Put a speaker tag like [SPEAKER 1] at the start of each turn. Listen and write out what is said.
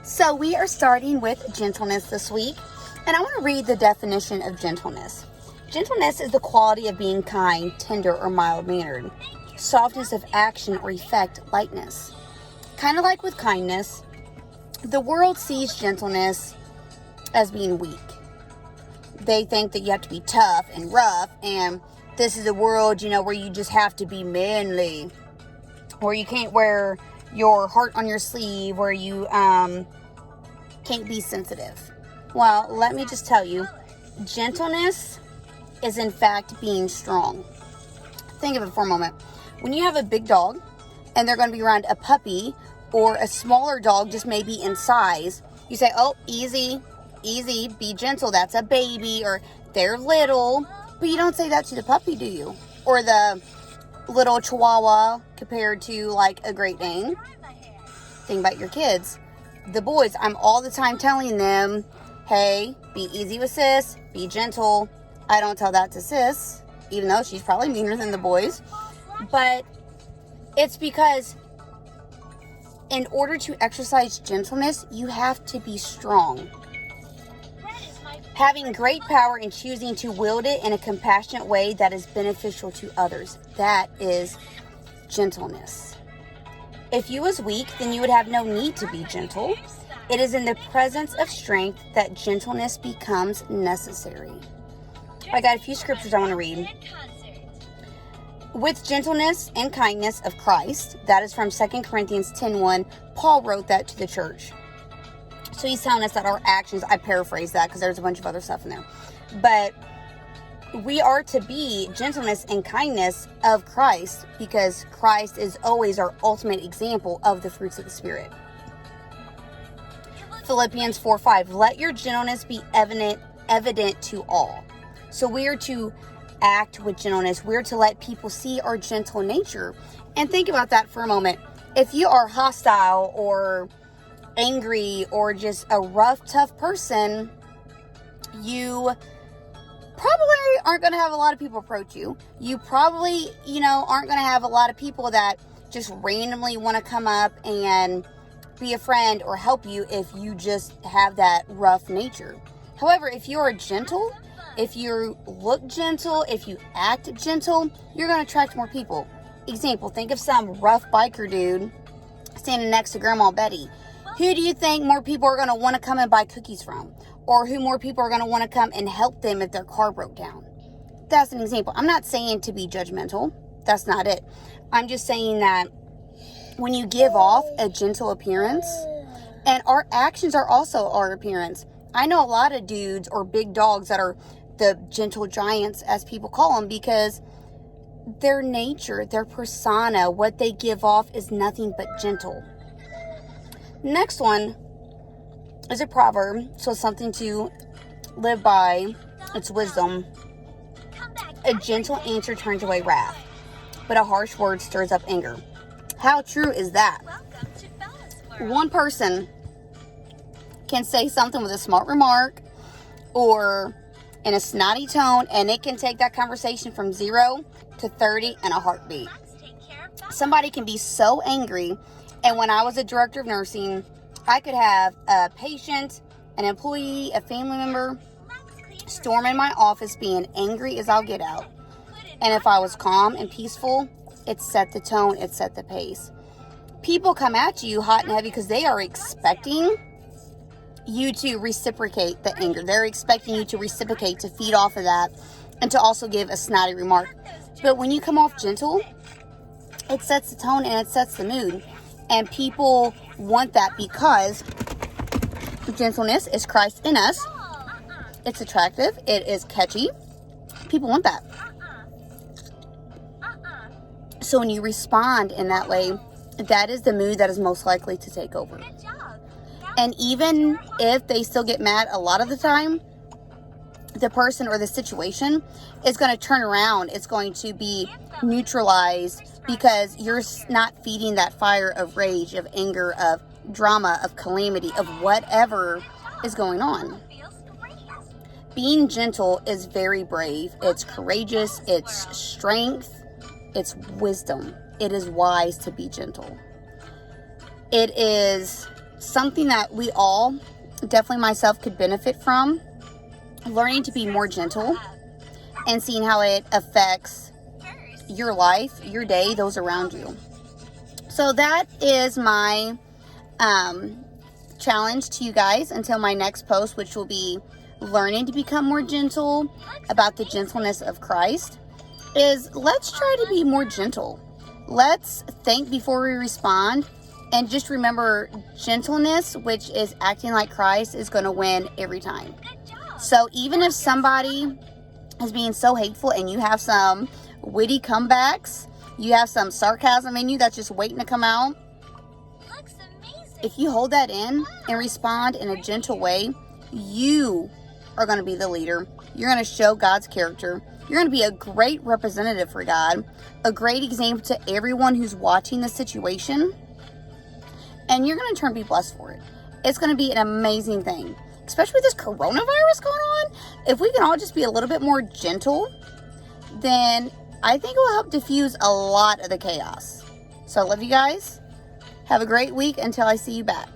[SPEAKER 1] So we are starting with gentleness this week, and I want to read the definition of gentleness. Gentleness is the quality of being kind, tender, or mild-mannered. Softness of action or effect, lightness. Kind of like with kindness, the world sees gentleness as being weak. They think that you have to be tough and rough, and this is a world, where you just have to be manly, where you can't wear your heart on your sleeve, where you can't be sensitive. Well, let me just tell you, gentleness is in fact being strong. Think of it for a moment. When you have a big dog and they're going to be around a puppy or a smaller dog, just maybe in size, you say, oh, easy, be gentle, that's a baby, or they're little. But you don't say that to the puppy, do you? Or the little Chihuahua compared to like a Great Dane. Think about your kids. The boys, I'm all the time telling them, hey, be easy with sis, be gentle. I don't tell that to sis, even though she's probably meaner than the boys. But it's because in order to exercise gentleness, you have to be strong. Having great power and choosing to wield it in a compassionate way that is beneficial to others. That is gentleness. If you was weak, then you would have no need to be gentle. It is in the presence of strength that gentleness becomes necessary. I got a few scriptures I want to read. With gentleness and kindness of Christ, that is from 2 Corinthians 10:1. Paul wrote that to the church. So he's telling us that our actions, I paraphrase that because there's a bunch of other stuff in there. But we are to be gentleness and kindness of Christ because Christ is always our ultimate example of the fruits of the Spirit. Philippians 4:5. Let your gentleness be evident to all. So we are to act with gentleness. We're to let people see our gentle nature. And think about that for a moment. If you are hostile or angry or just a rough, tough person, you probably aren't going to have a lot of people approach you. You probably, aren't going to have a lot of people that just randomly want to come up and be a friend or help you if you just have that rough nature. However, if you are gentle, if you look gentle, if you act gentle, you're going to attract more people. Example, think of some rough biker dude standing next to Grandma Betty. Who do you think more people are going to want to come and buy cookies from? Or who more people are going to want to come and help them if their car broke down? That's an example. I'm not saying to be judgmental. That's not it. I'm just saying that when you give off a gentle appearance, and our actions are also our appearance. I know a lot of dudes or big dogs that are the gentle giants, as people call them, because their nature, their persona, what they give off is nothing but gentle. Next one is a proverb, so something to live by. It's wisdom. A gentle answer turns away wrath, but a harsh word stirs up anger. How true is that? One person can say something with a smart remark or in a snotty tone, and it can take that conversation from 0 to 30 in a heartbeat. Somebody can be so angry. And when I was a director of nursing, I could have a patient, an employee, a family member storm in my office being angry as I'll get out. And if I was calm and peaceful, it set the tone, it set the pace. People come at you hot and heavy because they are expecting you to reciprocate the anger. They're expecting you to reciprocate, to feed off of that, and to also give a snotty remark. But when you come off gentle, it sets the tone and it sets the mood. And people want that because gentleness is Christ in us. It's attractive. It is catchy. People want that. So when you respond in that way, that is the mood that is most likely to take over. And even if they still get mad a lot of the time, the person or the situation is going to turn around. It's going to be neutralized because you're not feeding that fire of rage, of anger, of drama, of calamity, of whatever is going on. Being gentle is very brave. It's courageous. It's strength. It's wisdom. It is wise to be gentle. It is something that we all, definitely myself, could benefit from. Learning to be more gentle and seeing how it affects your life, your day, those around you. So that is my challenge to you guys until my next post, which will be learning to become more gentle, about the gentleness of Christ, is let's try to be more gentle. Let's think before we respond, and just remember, gentleness, which is acting like Christ, is going to win every time. So even if somebody is being so hateful and you have some witty comebacks, you have some sarcasm in you that's just waiting to come out, if you hold that in and respond in a gentle way, you are going to be the leader. You're going to show God's character. You're going to be a great representative for God, a great example to everyone who's watching the situation, and you're going to turn be blessed for it. It's going to be an amazing thing, especially with this coronavirus going on. If we can all just be a little bit more gentle, then I think it will help diffuse a lot of the chaos. So I love you guys. Have a great week until I see you back.